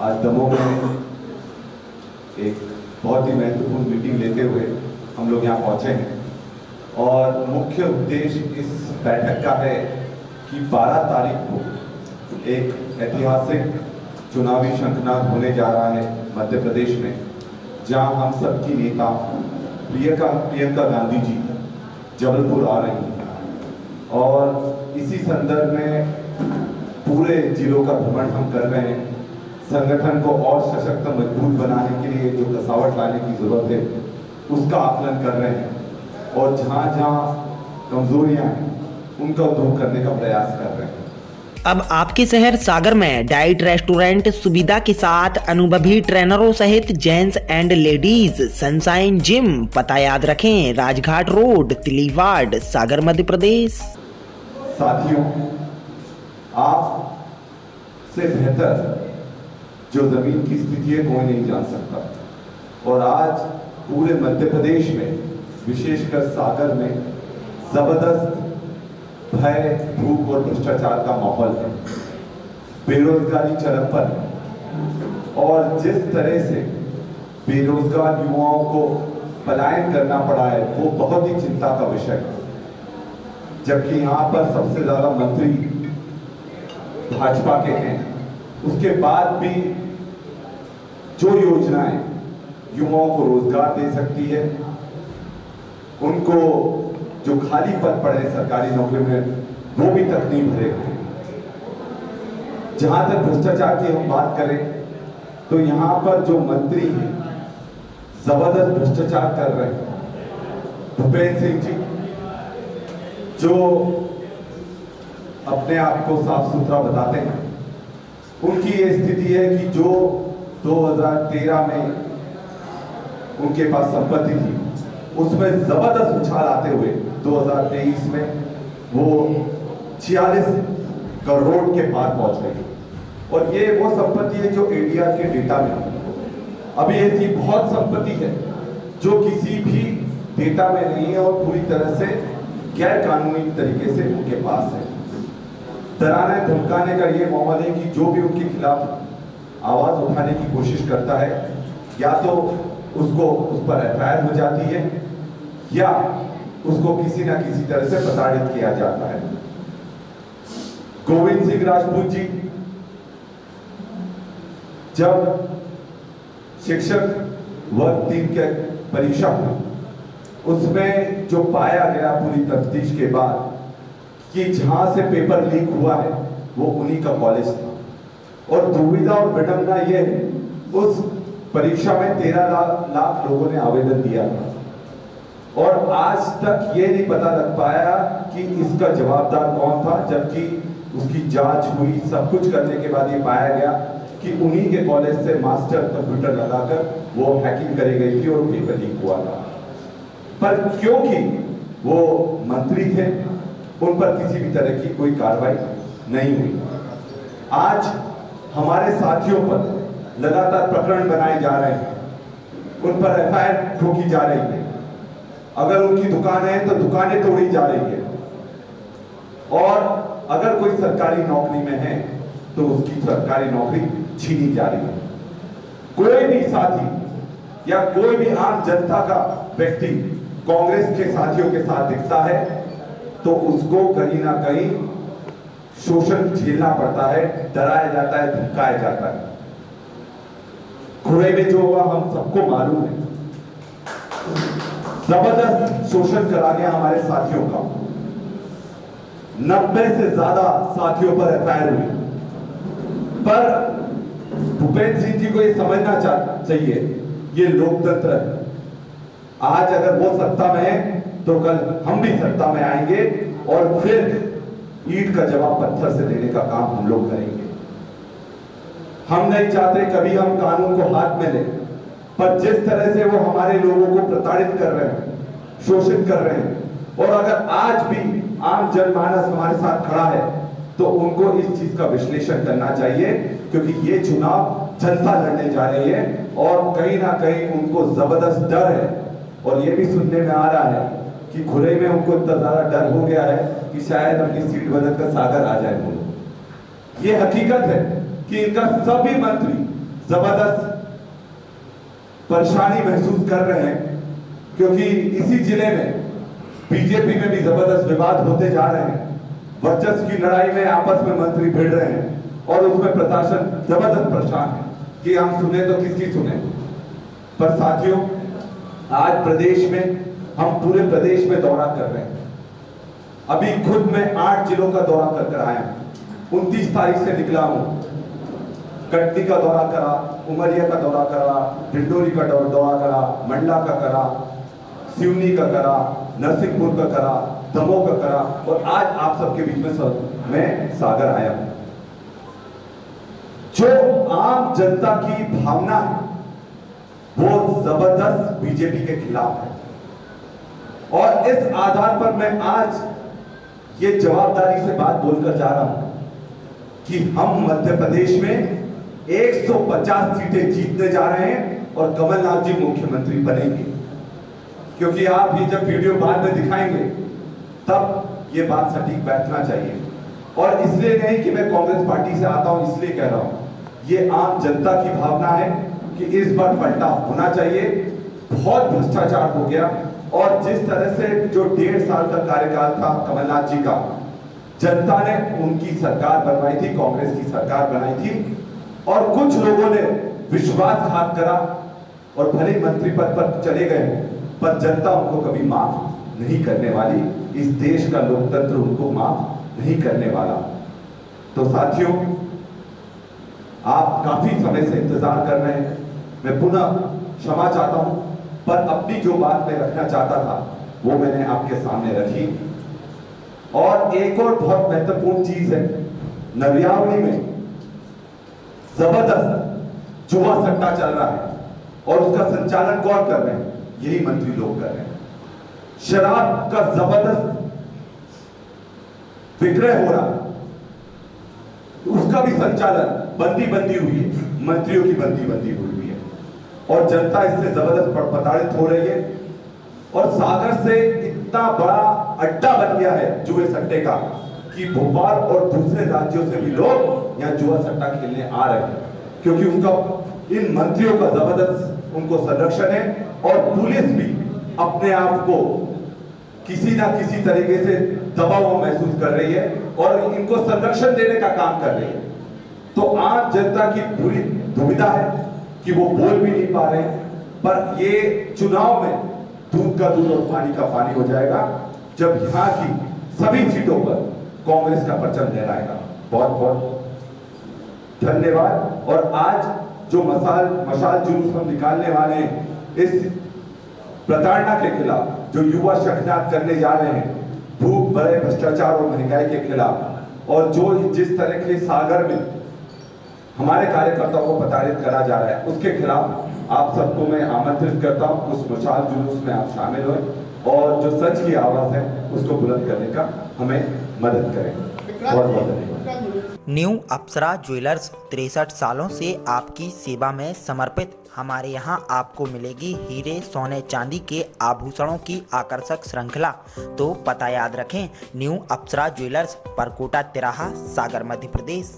आज दमोह में एक बहुत ही महत्वपूर्ण मीटिंग लेते हुए हम लोग यहाँ पहुँचे हैं और मुख्य उद्देश्य इस बैठक का है कि 12 तारीख को एक ऐतिहासिक चुनावी शंखनाद होने जा रहा है मध्य प्रदेश में, जहाँ हम सबकी नेता प्रियंका गांधी जी जबलपुर आ रही हैं और इसी संदर्भ में पूरे जिलों का भ्रमण हम कर रहे हैं। संगठन को और सशक्त मजबूत बनाने के लिए जो कसावट लाने की जरूरत है उसका आकलन कर रहे हैं और जहां जहां कमजोरियां हैं उनका दूर करने का प्रयास कर रहे हैं। अब आपके शहर सागर में डाइट रेस्टोरेंट सुविधा के साथ अनुभवी ट्रेनरों सहित gents and ladies sunshine gym. पता याद रखें, राजघाट रोड, तिलीवाड़, सागर, मध्य प्रदेश। साथियों, आप से बेहतर जो जमीन की स्थिति है कोई नहीं जान सकता और आज पूरे मध्य प्रदेश में विशेषकर सागर में जबरदस्त भय, भूख और भ्रष्टाचार का माहौल है। बेरोजगारी चरम पर है और जिस तरह से बेरोजगार युवाओं को पलायन करना पड़ा है वो बहुत ही चिंता का विषय है। जबकि यहाँ पर सबसे ज्यादा मंत्री भाजपा के हैं, उसके बाद भी जो योजनाएं युवाओं को रोजगार दे सकती है, उनको जो खाली पद पड़े सरकारी नौकरी में वो भी तक नहीं भरे हुए। जहां तक भ्रष्टाचार की हम बात करें तो यहां पर जो मंत्री हैं जबरदस्त भ्रष्टाचार कर रहे हैं। भूपेंद्र सिंह जी जो अपने आप को साफ सुथरा बताते हैं, उनकी ये स्थिति है कि जो 2013 में उनके पास संपत्ति थी उसमें जबरदस्त उछाल आते हुए 2023 में वो 46 करोड़ के पार पहुंच गई और ये वो संपत्ति है जो एडीआर के डेटा में है। अभी ऐसी बहुत संपत्ति है जो किसी भी डेटा में नहीं है और पूरी तरह से गैर कानूनी तरीके से उनके पास है। डराने धमकाने का ये माहौल है कि जो भी उनके खिलाफ आवाज उठाने की कोशिश करता है या तो उसको उस पर एफआईआर हो जाती है या उसको किसी ना किसी तरह से प्रताड़ित किया जाता है। गोविंद सिंह राजपूत जी जब शिक्षक वर्ग 3 के परीक्षा हुई उसमें जो पाया गया पूरी तफ्तीश के बाद कि जहां से पेपर लीक हुआ है वो उन्हीं का कॉलेज था और दुविधा और विडंबना ये है उस परीक्षा में 13 लाख लोगों ने आवेदन दिया था और आज तक ये नहीं पता लग पाया कि इसका जवाबदार कौन था, जबकि उसकी जांच हुई, सब कुछ करने के बाद ये पाया गया कि उन्हीं के कॉलेज से मास्टर कंप्यूटर लगाकर वो हैकिंग करी गई थी और पेपर लीक हुआ था। पर क्योंकि वो मंत्री थे उन पर किसी भी तरह की कोई कार्रवाई नहीं हुई। आज हमारे साथियों पर लगातार प्रकरण बनाए जा रहे हैं, उन पर एफआईआर ठोकी जा रही है। अगर उनकी दुकान है तो दुकानें तोड़ी जा रही है और अगर कोई सरकारी नौकरी में है तो उसकी सरकारी नौकरी छीनी जा रही है। कोई भी साथी या कोई भी आम जनता का व्यक्ति कांग्रेस के साथियों के साथ दिखता है तो उसको कहीं ना कहीं शोषण झेलना पड़ता है, डराया जाता है, धमकाया जाता है। खुरे में जो हुआ हम सबको मालूम है, जबरदस्त शोषण करा गया हमारे साथियों का। 90 से ज्यादा साथियों पर एफआईआर हुई। पर भूपेंद्र सिंह जी को ये समझना चाहिए ये लोकतंत्र है। आज अगर वो सत्ता में है तो कल हम भी सत्ता में आएंगे और फिर ईंट का जवाब पत्थर से देने का काम हम लोग करेंगे। हम नहीं चाहते कभी हम कानून को हाथ में लें, पर जिस तरह से वो हमारे लोगों को प्रताड़ित कर रहे हैं, शोषित कर रहे हैं और अगर आज भी आम जनमानस हमारे साथ खड़ा है तो उनको इस चीज का विश्लेषण करना चाहिए, क्योंकि ये चुनाव जनता लड़ने जा रही है और कहीं ना कहीं उनको जबरदस्त डर है। और ये भी सुनने में आ रहा है कि खुले में उनको इतना ज्यादा डर हो गया है कि शायद अपनी सीट बदलकर सागर आ जाए। ये हकीकत है कि इनका सभी मंत्री जबरदस्त परेशानी महसूस कर रहे हैं, क्योंकि इसी जिले में बीजेपी में भी जबरदस्त विवाद होते जा रहे हैं। वर्चस्व की लड़ाई में आपस में मंत्री भिड़ रहे हैं और उसमें प्रशासन जबरदस्त परेशान है कि हम सुने तो किसकी सुने। पर साथियों, आज प्रदेश में हम पूरे प्रदेश में दौरा कर रहे हैं। अभी खुद मैं 8 जिलों का दौरा कर आया हूं। 29 तारीख से निकला हूं। कटनी का दौरा करा, उमरिया का दौरा करा, डिंडोरी का दौरा करा, मंडला का करा, सिवनी का करा, नरसिंहपुर का करा, दमोह का करा और आज आप सबके बीच में मैं सागर आया हूं। जो आम जनता की भावना है वो जबरदस्त बीजेपी के खिलाफ है और इस आधार पर मैं आज ये जवाबदारी से बात बोलकर जा रहा हूं कि हम मध्य प्रदेश में 150 सीटें जीतने जा रहे हैं और कमलनाथ जी मुख्यमंत्री बनेंगे। क्योंकि आप ये जब वीडियो बाद में दिखाएंगे तब ये बात सटीक बैठना चाहिए। और इसलिए नहीं कि मैं कांग्रेस पार्टी से आता हूं, इसलिए कह रहा हूं, ये आम जनता की भावना है कि इस बार पलटा होना चाहिए। बहुत भ्रष्टाचार हो गया और जिस तरह से जो 1.5 साल का कार्यकाल था कमलनाथ जी का, जनता ने उनकी सरकार बनवाई थी, कांग्रेस की सरकार बनाई थी और कुछ लोगों ने विश्वासघात करा और भले मंत्री पद पर चले गए, पर जनता उनको कभी माफ नहीं करने वाली। इस देश का लोकतंत्र उनको माफ नहीं करने वाला। तो साथियों, आप काफी समय से इंतजार कर रहे हैं, मैं पुनः क्षमा चाहता हूं, पर अपनी जो बात मैं रखना चाहता था वो मैंने आपके सामने रखी। और एक और बहुत महत्वपूर्ण चीज है, नवियावली में जबरदस्त जुआ सट्टा चल रहा है और उसका संचालन कौन कर रहे हैं? यही मंत्री लोग कर रहे हैं। शराब का जबरदस्त विक्रय हो रहा है, उसका भी संचालन बंदी हुई है, मंत्रियों की बंदी हुई है और जनता इससे जबरदस्त प्रताड़ित हो रही है। और सागर से इतना बड़ा अड्डा बन गया है जुए सट्टे का कि भोपाल और दूसरे राज्यों से भी लोग यहाँ जुआ सट्टा खेलने आ रहे हैं, क्योंकि उनका इन मंत्रियों का जबरदस्त उनको संरक्षण है और पुलिस भी अपने आप को किसी ना किसी तरीके से दबाव महसूस कर रही है और इनको संरक्षण देने का काम कर रही है। तो आम जनता की पूरी दुविधा है कि वो बोल भी नहीं पा रहे, पर ये चुनाव में दूध का दूध और पानी का पानी हो जाएगा जब यहाँ की सभी सीटों पर कांग्रेस का परचम लहराएगा। बहुत बहुत धन्यवाद। और आज जो मशाल जुलूस हम निकालने वाले हैं इस प्रताड़ना के खिलाफ, जो युवा शंखनाद करने जा रहे हैं भूख, बड़े भ्रष्टाचार और महंगाई के खिलाफ, और जो जिस तरह के सागर में हमारे कार्यकर्ताओं को प्रताड़ित करा जा रहा है, उसके खिलाफ आप सबको मैं आमंत्रित करता हूं उस मशाल जुलूस में आप शामिल हों और जो सच की आवाज है उसको बुलंद करने का हमें मदद करें। बहुत बहुत धन्यवाद। न्यू अप्सरा ज्वेलर्स 63 सालों से आपकी सेवा में समर्पित। हमारे यहाँ आपको मिलेगी हीरे, सोने, चांदी के आभूषणों की आकर्षक श्रृंखला। तो पता याद रखें, न्यू अप्सरा ज्वेलर्स, परकोटा तिराहा, सागर, मध्य प्रदेश।